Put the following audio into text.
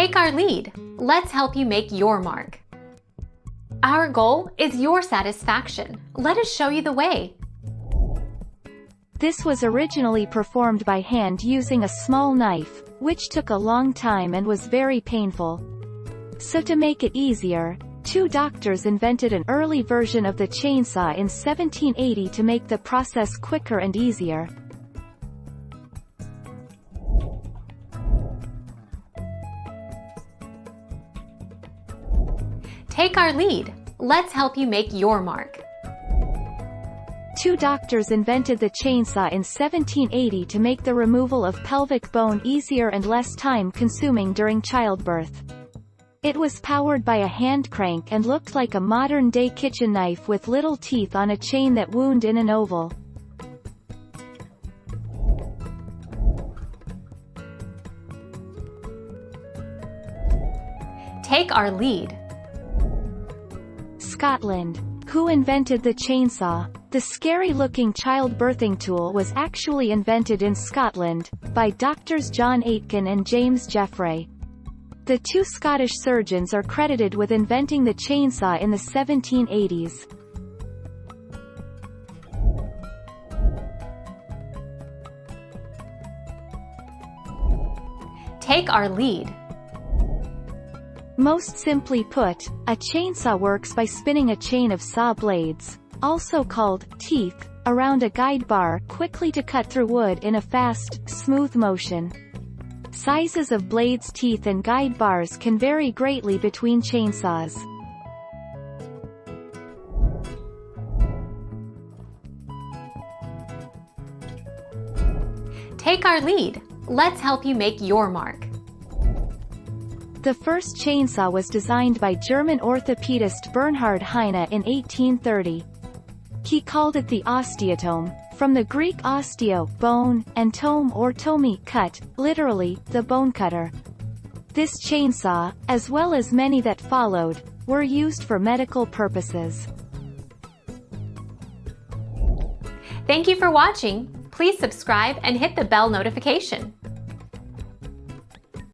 Take our lead. Let's help you make your mark. Our goal is your satisfaction. Let us show you the way. This was originally performed by hand using a small knife, which took a long time and was very painful. So to make it easier, two doctors invented an early version of the chainsaw in 1780 to make the process quicker and easier. Take our lead. Let's help you make your mark. Two doctors invented the chainsaw in 1780 to make the removal of pelvic bone easier and less time-consuming during childbirth. It was powered by a hand crank and looked like a modern-day kitchen knife with little teeth on a chain that wound in an oval. Take our lead. Scotland. Who invented the chainsaw? The scary-looking childbirthing tool was actually invented in Scotland, by doctors John Aitken and James Jeffrey. The two Scottish surgeons are credited with inventing the chainsaw in the 1780s. Take our lead. Most simply put, a chainsaw works by spinning a chain of saw blades, also called teeth, around a guide bar quickly to cut through wood in a fast, smooth motion. Sizes of blades, teeth and guide bars can vary greatly between chainsaws. Take our lead. Let's help you make your mark. The first chainsaw was designed by German orthopedist Bernhard Heine in 1830. He called it the osteotome, from the Greek osteo, bone, and tome or tomi, cut, literally, the bone cutter. This chainsaw, as well as many that followed, were used for medical purposes. Thank you for watching. Please subscribe and hit the bell notification.